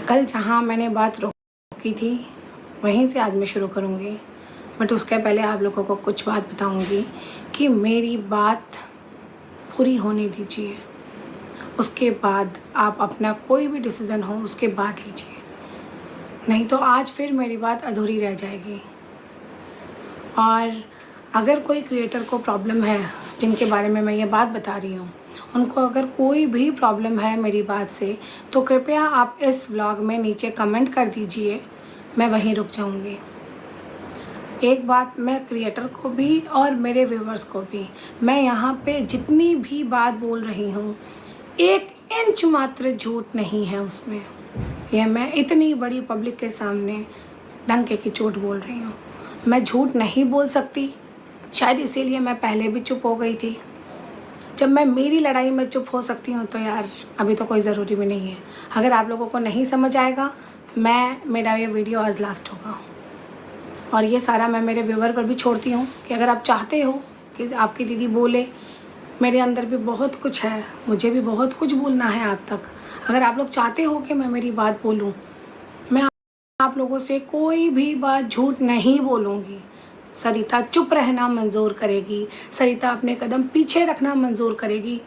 कल जहाँ मैंने बात रोकी थी वहीं से आज मैं शुरू करूँगी, बट उसके पहले आप लोगों को कुछ बात बताऊँगी कि मेरी बात पूरी होने दीजिए। उसके बाद आप अपना कोई भी डिसीज़न हो उसके बाद लीजिए, नहीं तो आज फिर मेरी बात अधूरी रह जाएगी। और अगर कोई क्रिएटर को प्रॉब्लम है, जिनके बारे में मैं ये बात बता रही हूँ, उनको अगर कोई भी प्रॉब्लम है मेरी बात से, तो कृपया आप इस व्लॉग में नीचे कमेंट कर दीजिए, मैं वहीं रुक जाऊँगी। एक बात मैं क्रिएटर को भी और मेरे व्यूवर्स को भी, मैं यहाँ पे जितनी भी बात बोल रही हूँ, 1 इंच मात्र झूठ नहीं है उसमें। यह मैं इतनी बड़ी पब्लिक के सामने डंके की चोट बोल रही हूँ। मैं झूठ नहीं बोल सकती, शायद इसीलिए मैं पहले भी चुप हो गई थी। जब मैं मेरी लड़ाई में चुप हो सकती हूँ तो यार अभी तो कोई ज़रूरी भी नहीं है। अगर आप लोगों को नहीं समझ आएगा, मेरा ये वीडियो आज लास्ट होगा। और ये सारा मैं मेरे व्यूवर पर भी छोड़ती हूँ कि अगर आप चाहते हो कि आपकी दीदी बोले, मेरे अंदर भी बहुत कुछ है, मुझे भी बहुत कुछ बोलना है आप तक। अगर आप लोग चाहते हो कि मैं मेरी बात बोलूँ, मैं आप लोगों से कोई भी बात झूठ नहीं बोलूँगी। सरिता चुप रहना मंजूर करेगी, सरिता अपने कदम पीछे रखना मंजूर करेगी।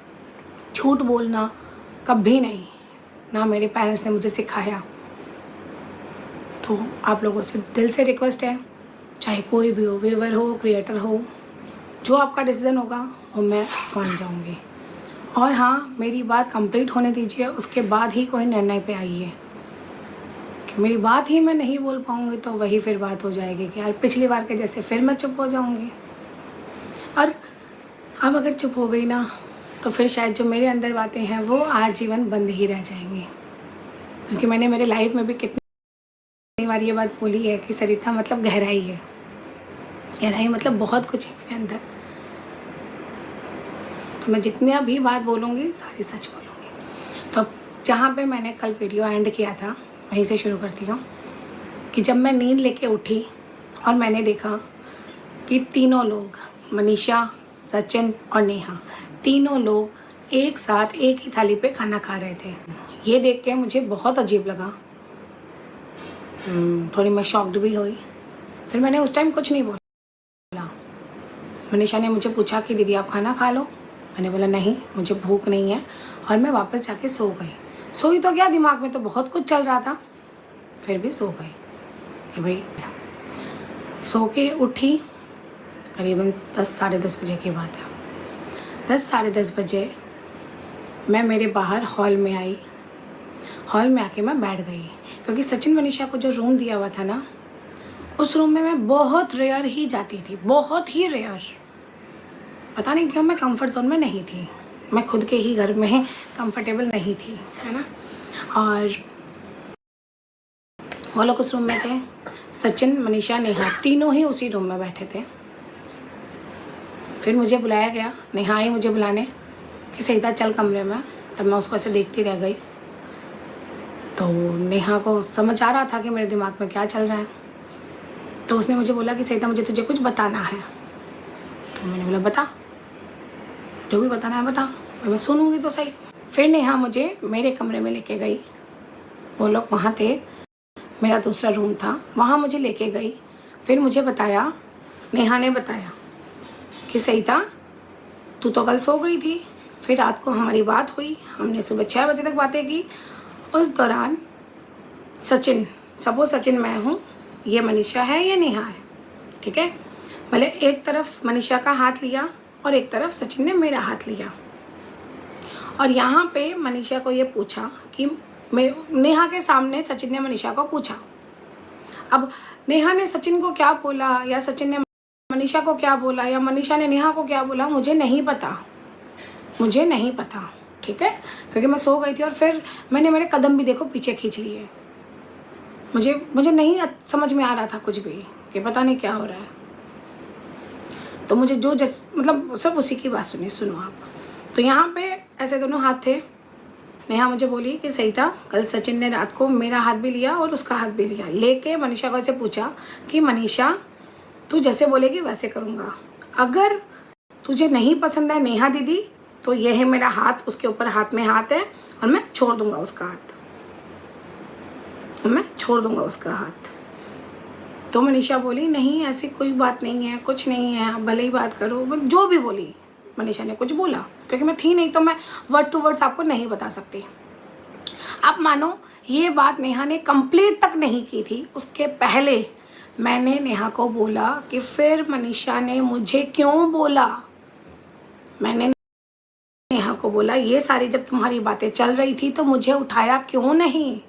झूठ बोलना कभी नहीं, ना मेरे पेरेंट्स ने मुझे सिखाया। तो आप लोगों से दिल से रिक्वेस्ट है, चाहे कोई भी हो, व्यूवर हो, क्रिएटर हो, जो आपका डिसीज़न होगा वो मैं मान जाऊँगी। और हाँ, मेरी बात कंप्लीट होने दीजिए, उसके बाद ही कोई निर्णय पे आइए। कि मेरी बात ही मैं नहीं बोल पाऊँगी तो वही फिर बात हो जाएगी कि यार पिछली बार के जैसे फिर मैं चुप हो जाऊँगी। और अब अगर चुप हो गई ना, तो फिर शायद जो मेरे अंदर बातें हैं वो आजीवन बंद ही रह जाएंगी। क्योंकि मैंने मेरे लाइफ में भी कितनी बार ये बात बोली है कि सरिता मतलब गहराई है। गहराई मतलब बहुत कुछ है मेरे अंदर। तो मैं जितनी भी बात बोलूँगी सारी सच बोलूँगी। तो जहाँ पे मैंने कल वीडियो एंड किया था वहीं से शुरू करती हूँ कि जब मैं नींद लेके उठी और मैंने देखा कि तीनों लोग, मनीषा, सचिन और नेहा, तीनों लोग एक साथ एक ही थाली पे खाना खा रहे थे। ये देख के मुझे बहुत अजीब लगा, थोड़ी मैं शॉक्ड भी हुई। फिर मैंने उस टाइम कुछ नहीं बोला। मनीषा ने मुझे पूछा कि दीदी आप खाना खा लो। मैंने बोला नहीं, मुझे भूख नहीं है, और मैं वापस जाके सो गई। सोई तो क्या, दिमाग में तो बहुत कुछ चल रहा था, फिर भी सो गई कि भाई। सो के उठी करीबन 10 साढ़े 10 बजे की बात है। 10 साढ़े 10 बजे मैं मेरे बाहर हॉल में आई। हॉल में आके मैं बैठ गई, क्योंकि सचिन मनीषा को जो रूम दिया हुआ था ना, उस रूम में मैं बहुत रेयर ही जाती थी, बहुत ही रेयर। पता नहीं क्यों मैं कंफर्ट जोन में नहीं थी, मैं खुद के ही घर में कंफर्टेबल नहीं थी, है ना। और वो लोग उस रूम में थे, सचिन, मनीषा, नेहा, तीनों ही उसी रूम में बैठे थे। फिर मुझे बुलाया गया, नेहा आई मुझे बुलाने कि सरिता चल कमरे में। तब मैं उसको ऐसे देखती रह गई। तो नेहा को समझ आ रहा था कि मेरे दिमाग में क्या चल रहा है, तो उसने मुझे बोला कि सरिता मुझे तुझे कुछ बताना है। तो मैंने बोला बता, जो भी बताना है बता, मैं सुनूंगी तो सही। फिर नेहा मुझे मेरे कमरे में लेके गई। वो लोग वहाँ थे, मेरा दूसरा रूम था, वहाँ मुझे लेके गई। फिर मुझे बताया, नेहा ने बताया कि सरिता तू तो कल सो गई थी, फिर रात को हमारी बात हुई, हमने सुबह 6 बजे तक बातें की। उस दौरान सचिन, सपोज सचिन मैं हूँ, ये मनीषा है, ये नेहा है, ठीक है। भले एक तरफ मनीषा का हाथ लिया और एक तरफ सचिन ने मेरा हाथ लिया। और यहाँ पे मनीषा को ये पूछा कि नेहा के सामने सचिन ने मनीषा को पूछा। अब नेहा ने सचिन को क्या बोला, या सचिन ने मनीषा को क्या बोला, या मनीषा ने नेहा को क्या बोला, मुझे नहीं पता, मुझे नहीं पता, ठीक है। क्योंकि मैं सो गई थी और फिर मैंने मेरे कदम भी देखो पीछे खींच लिए। मुझे नहीं समझ में आ रहा था कुछ भी कि पता नहीं क्या हो रहा है। तो मुझे जो मतलब सब उसी की बात सुनो आप। तो यहाँ पे ऐसे दोनों हाथ थे। नेहा मुझे बोली कि सरिता कल सचिन ने रात को मेरा हाथ भी लिया और उसका हाथ भी लिया, लेके मनीषा को ऐसे पूछा कि मनीषा तू जैसे बोलेगी वैसे करूँगा, अगर तुझे नहीं पसंद है नेहा दीदी तो यह है मेरा हाथ, उसके ऊपर हाथ में हाथ है और मैं छोड़ दूँगा उसका हाथ। मैं छोड़ दूंगा उसका हाथ। तो मनीषा बोली नहीं ऐसी कोई बात नहीं है, कुछ नहीं है, आप भले ही बात करो, जो भी बोली मनीषा ने कुछ बोला, क्योंकि मैं थी नहीं तो मैं वर्ड टू वर्ड्स आपको नहीं बता सकती। आप मानो ये बात नेहा ने कंप्लीट तक नहीं की थी, उसके पहले मैंने नेहा को बोला कि फिर मनीषा ने मुझे क्यों बोला। मैंने नेहा को बोला ये सारी जब तुम्हारी बातें चल रही थी तो मुझे उठाया क्यों नहीं,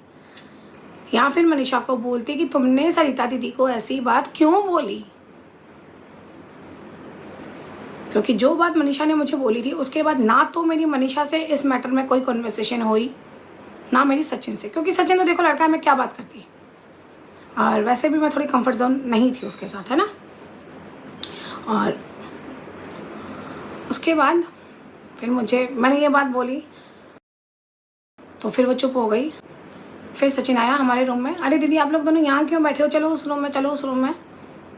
या फिर मनीषा को बोलती कि तुमने सरिता दीदी को ऐसी बात क्यों बोली। क्योंकि जो बात मनीषा ने मुझे बोली थी उसके बाद ना तो मेरी मनीषा से इस मैटर में कोई कन्वर्सेशन हुई, ना मेरी सचिन से, क्योंकि सचिन तो देखो लड़का है, मैं क्या बात करती, और वैसे भी मैं थोड़ी कंफर्ट जोन नहीं थी उसके साथ, है ना। और उसके बाद फिर मैंने ये बात बोली तो फिर वो चुप हो गई। फिर सचिन आया हमारे रूम में, अरे दीदी आप लोग दोनों यहाँ क्यों बैठे हो, चलो उस रूम में, चलो उस रूम में।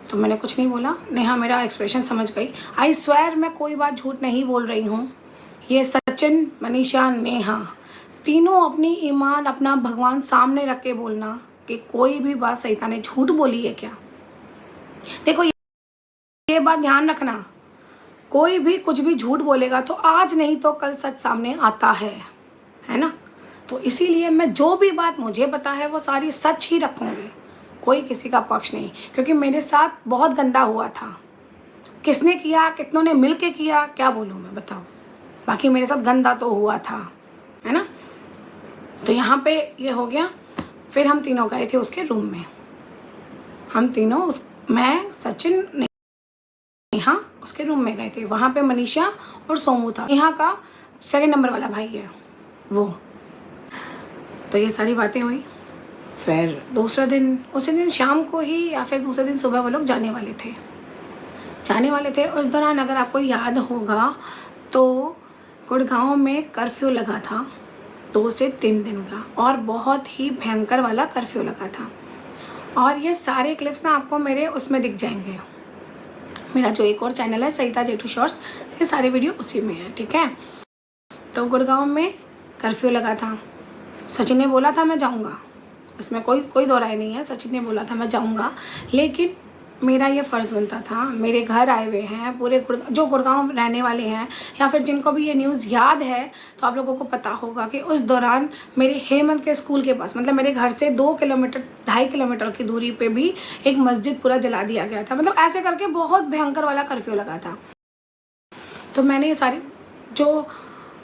तो मैंने कुछ नहीं बोला। नेहा मेरा एक्सप्रेशन समझ गई। आई स्वेयर मैं कोई बात झूठ नहीं बोल रही हूँ। ये सचिन, मनीषा, नेहा तीनों अपनी ईमान, अपना भगवान सामने रख के बोलना कि कोई भी बात सरिता ने झूठ बोली है क्या। देखो ये बात ध्यान रखना, कोई भी कुछ भी झूठ बोलेगा तो आज नहीं तो कल सच सामने आता है ना। तो इसीलिए मैं जो भी बात मुझे पता है वो सारी सच ही रखूँगी, कोई किसी का पक्ष नहीं, क्योंकि मेरे साथ बहुत गंदा हुआ था। किसने किया, कितनों ने मिल के किया, क्या बोलूँ मैं, बताओ। बाकी मेरे साथ गंदा तो हुआ था, है ना। तो यहाँ पे ये हो गया। फिर हम तीनों गए थे उसके रूम में, हम तीनों मैं, सचिन, नेहा उसके रूम में गए थे। वहाँ पे मनीषा और सोमू था, नेहा का सेकंड नंबर वाला भाई है वो। तो ये सारी बातें हुई। फिर दूसरा दिन, उसी दिन शाम को ही या फिर दूसरे दिन सुबह वो लोग जाने वाले थे। उस दौरान अगर आपको याद होगा तो गुड़गांव में कर्फ्यू लगा था 2 से 3 दिन का, और बहुत ही भयंकर वाला कर्फ्यू लगा था। और ये सारे क्लिप्स ना आपको मेरे उसमें दिख जाएंगे, मेरा जो एक और चैनल है सरिता जेठू शॉर्ट्स, ये सारे वीडियो उसी में है, ठीक है। तो गुड़गांव में कर्फ्यू लगा था। सचिन ने बोला था मैं जाऊंगा, इसमें कोई दो राय नहीं है, सचिन ने बोला था मैं जाऊंगा, लेकिन मेरा ये फ़र्ज़ बनता था, मेरे घर आए हुए हैं पूरे जो गुड़गांव रहने वाले हैं, या फिर जिनको भी ये न्यूज़ याद है तो आप लोगों को पता होगा कि उस दौरान मेरे हेमंत के स्कूल के पास, मतलब मेरे घर से 2.5 किलोमीटर की दूरी पे भी एक मस्जिद पूरा जला दिया गया था। मतलब ऐसे करके बहुत भयंकर वाला कर्फ्यू लगा था। तो मैंने ये सारी जो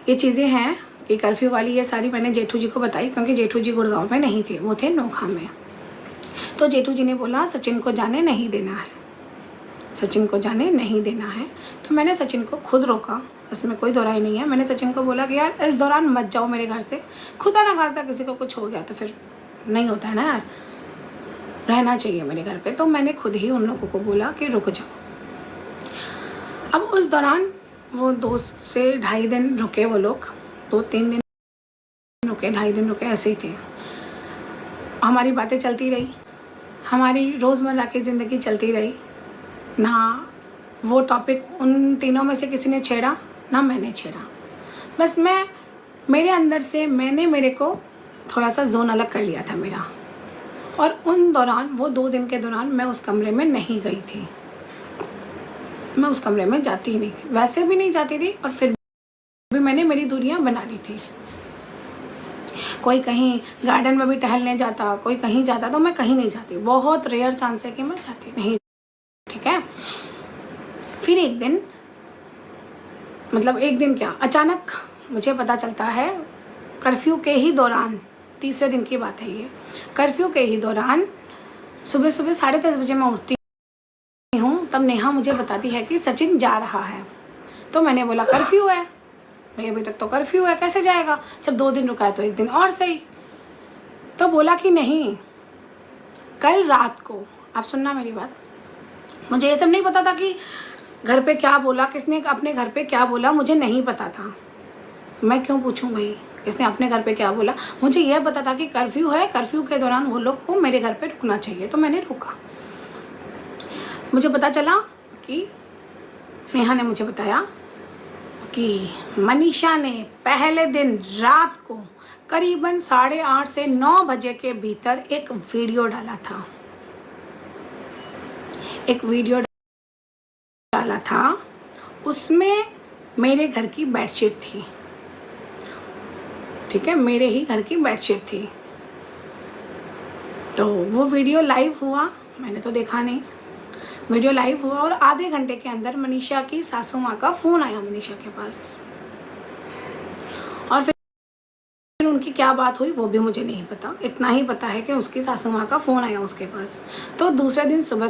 ये चीज़ें हैं कि कर्फ्यू वाली, ये सारी मैंने जेठू जी को बताई, क्योंकि जेठू जी गुड़गांव में नहीं थे, वो थे नोखा में। तो जेठू जी ने बोला सचिन को जाने नहीं देना है, सचिन को जाने नहीं देना है। तो मैंने सचिन को खुद रोका, इसमें कोई दोराई नहीं है। मैंने सचिन को बोला कि यार इस दौरान मत जाओ मेरे घर से, खुदा ना खास्ता किसी को कुछ हो गया तो फिर नहीं होता है ना यार, रहना चाहिए मेरे घर पे। तो मैंने खुद ही उन लोगों को बोला कि रुक जाओ। अब उस दौरान वो 2 से 2.5 दिन रुके वो लोग, 2-3 दिन रुके, 2.5 दिन रुके, ऐसे ही थे। हमारी बातें चलती रही, हमारी रोज़मर्रा की ज़िंदगी चलती रही। ना वो टॉपिक उन तीनों में से किसी ने छेड़ा, ना मैंने छेड़ा। बस मेरे अंदर से मैंने मेरे को थोड़ा सा जोन अलग कर लिया था मेरा। और उन दौरान, वो 2 दिन के दौरान मैं उस कमरे में नहीं गई थी, मैं उस कमरे में जाती ही नहीं थी, वैसे भी नहीं जाती थी, और फिर भी मैंने मेरी दूरियां बना ली थी। कोई कहीं गार्डन में भी टहलने जाता, कोई कहीं जाता, तो मैं कहीं नहीं जाती, बहुत रेयर चांस है कि मैं जाती नहीं, ठीक है। फिर एक दिन, मतलब एक दिन क्या, अचानक मुझे पता चलता है कर्फ्यू के ही दौरान, तीसरे दिन की बात है ये, कर्फ्यू के ही दौरान सुबह 10:30 बजे मैं उठती हूँ, तब नेहा मुझे बताती है कि सचिन जा रहा है। तो मैंने बोला कर्फ्यू है भाई, अभी तक तो कर्फ्यू है, कैसे जाएगा, जब 2 दिन रुका है तो 1 दिन और सही। तो बोला कि नहीं, कल रात को, आप सुनना मेरी बात, मुझे ये सब नहीं पता था कि घर पे क्या बोला, किसने अपने घर पे क्या बोला, मुझे नहीं पता था। मैं क्यों पूछूं भाई किसने अपने घर पे क्या बोला, मुझे यह पता था कि कर्फ्यू है, कर्फ्यू के दौरान वो लोग को मेरे घर पे रुकना चाहिए, तो मैंने रुका। मुझे पता चला कि नेहा ने मुझे बताया कि मनीषा ने पहले दिन रात को करीबन 8:30 से 9 बजे के भीतर एक वीडियो डाला था। उसमें मेरे घर की बेडशीट थी, ठीक है, मेरे ही घर की बेडशीट थी। तो वो वीडियो लाइव हुआ, मैंने तो देखा नहीं। वीडियो लाइव हुआ और आधे घंटे के अंदर मनीषा की सासू माँ का फ़ोन आया मनीषा के पास, और फिर उनकी क्या बात हुई वो भी मुझे नहीं पता। इतना ही पता है कि उसकी सासू माँ का फ़ोन आया उसके पास। तो दूसरे दिन सुबह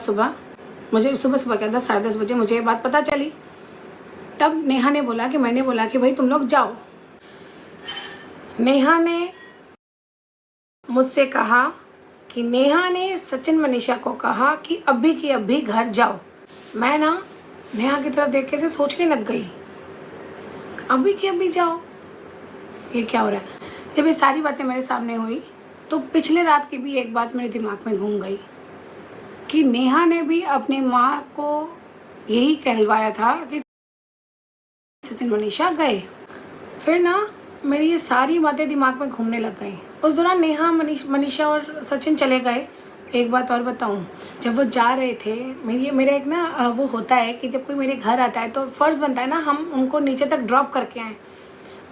क्या 10 साढ़े 10 बजे मुझे ये बात पता चली। तब नेहा ने बोला कि मैंने बोला कि भाई तुम लोग जाओ। नेहा ने मुझसे कहा कि नेहा ने सचिन मनीषा को कहा कि अभी की अभी घर जाओ। मैं ना नेहा की तरफ देख के से सोचने लग गई, अभी की अभी जाओ, ये क्या हो रहा है। जब ये सारी बातें मेरे सामने हुई तो पिछले रात की भी एक बात मेरे दिमाग में घूम गई कि नेहा ने भी अपनी माँ को यही कहलवाया था कि सचिन मनीषा गए। फिर ना मेरी ये सारी बातें दिमाग में घूमने लग गई। उस दौरान नेहा मनीषा और सचिन चले गए। एक बात और बताऊं, जब वो जा रहे थे, मेरा एक ना वो होता है कि जब कोई मेरे घर आता है तो फ़र्ज़ बनता है ना हम उनको नीचे तक ड्रॉप करके आएँ।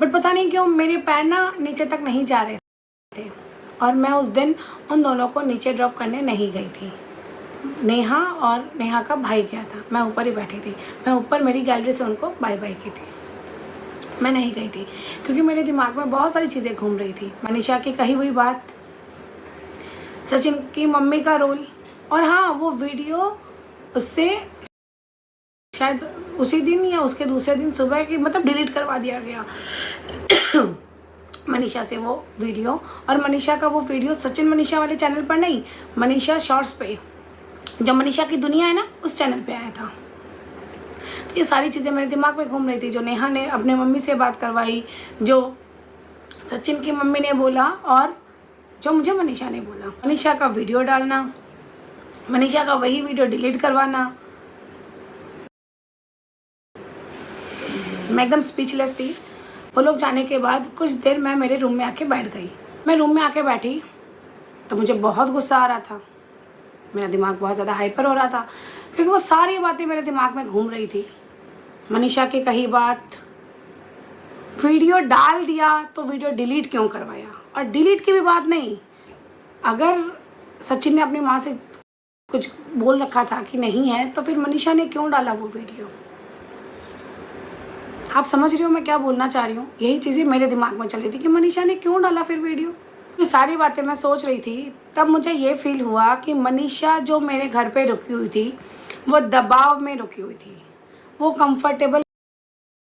बट पता नहीं क्यों मेरे पैर ना नीचे तक नहीं जा रहे थे और मैं उस दिन उन दोनों को नीचे ड्रॉप करने नहीं गई थी। नेहा और नेहा का भाई गया था, मैं ऊपर ही बैठी थी। मैं ऊपर मेरी गैलरी से उनको बाय बाय की थी, मैं नहीं गई थी क्योंकि मेरे दिमाग में बहुत सारी चीज़ें घूम रही थी। मनीषा की कही हुई बात, सचिन की मम्मी का रोल, और हाँ वो वीडियो उससे शायद उसी दिन या उसके दूसरे दिन सुबह की मतलब डिलीट करवा दिया गया मनीषा से वो वीडियो। और मनीषा का वो वीडियो सचिन मनीषा वाले चैनल पर नहीं, मनीषा शॉर्ट्स पे, जो मनीषा की दुनिया है ना, उस चैनल पे आया था। तो ये सारी चीज़ें मेरे दिमाग में घूम रही थी, जो नेहा ने अपने मम्मी से बात करवाई, जो सचिन की मम्मी ने बोला और जो मुझे मनीषा ने बोला। मनीषा का वीडियो डालना, मनीषा का वही वीडियो डिलीट करवाना, मैं एकदम स्पीचलेस थी। वो लोग जाने के बाद कुछ देर मैं मेरे रूम में आके बैठ गई। मैं रूम में आके बैठी तो मुझे बहुत गुस्सा आ रहा था, मेरा दिमाग बहुत ज़्यादा हाइपर हो रहा था क्योंकि वो सारी बातें मेरे दिमाग में घूम रही थी। मनीषा की कही बात, वीडियो डाल दिया तो वीडियो डिलीट क्यों करवाया, और डिलीट की भी बात नहीं, अगर सचिन ने अपनी माँ से कुछ बोल रखा था कि नहीं है तो फिर मनीषा ने क्यों डाला वो वीडियो। आप समझ रहे हो मैं क्या बोलना चाह रही हूँ। यही चीज़ें मेरे दिमाग में चल रही थी कि मनीषा ने क्यों डाला फिर वीडियो। ये सारी बातें मैं सोच रही थी, तब मुझे ये फील हुआ कि मनीषा जो मेरे घर पे रुकी हुई थी वो दबाव में रुकी हुई थी, वो कंफर्टेबल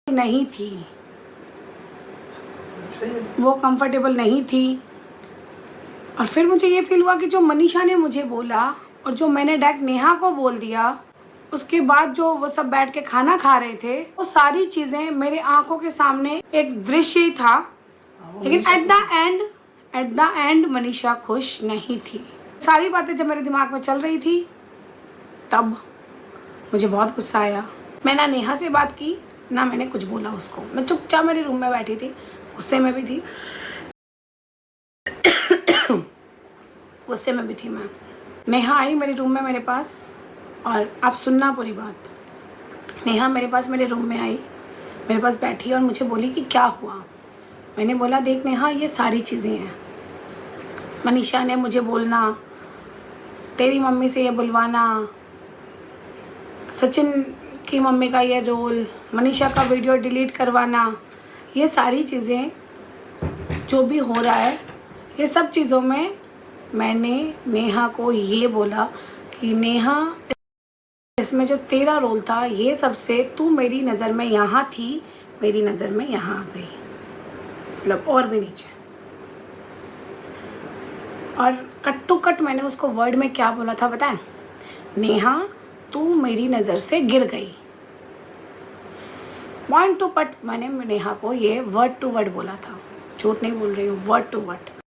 नहीं थी, वो कंफर्टेबल नहीं थी। और फिर मुझे ये फील हुआ कि जो मनीषा ने मुझे बोला और जो मैंने डायरेक्ट नेहा को बोल दिया, उसके बाद जो वो सब बैठ के खाना खा रहे थे, वो सारी चीज़ें मेरे आंखों के सामने एक दृश्य ही था। लेकिन एट द एंड मनीषा खुश नहीं थी। सारी बातें जब मेरे दिमाग में चल रही थी तब मुझे बहुत गुस्सा आया। मैं ना नेहा से बात की ना मैंने कुछ बोला उसको, मैं चुपचाप मेरे रूम में बैठी थी, गुस्से में भी थी गुस्से में भी थी मैं। नेहा आई मेरे रूम में मेरे पास, और आप सुनना पूरी बात। नेहा मेरे पास मेरे रूम में आई, मेरे पास बैठी और मुझे बोली कि क्या हुआ। मैंने बोला देख नेहा, ये सारी चीज़ें हैं, मनीषा ने मुझे बोलना, तेरी मम्मी से ये बुलवाना, सचिन की मम्मी का ये रोल, मनीषा का वीडियो डिलीट करवाना, ये सारी चीज़ें जो भी हो रहा है, ये सब चीज़ों में मैंने नेहा को ये बोला कि नेहा, इसमें जो तेरा रोल था ये सबसे तू मेरी नज़र में यहाँ थी, मेरी नज़र में यहाँ आ गई, मतलब और भी नीचे। और कट टू कट मैंने उसको वर्ड में क्या बोला था बताएं, नेहा तू मेरी नज़र से गिर गई। पॉइंट टू पॉइंट मैंने नेहा को ये वर्ड टू वर्ड बोला था, झूठ नहीं बोल रही हूँ, वर्ड टू वर्ड।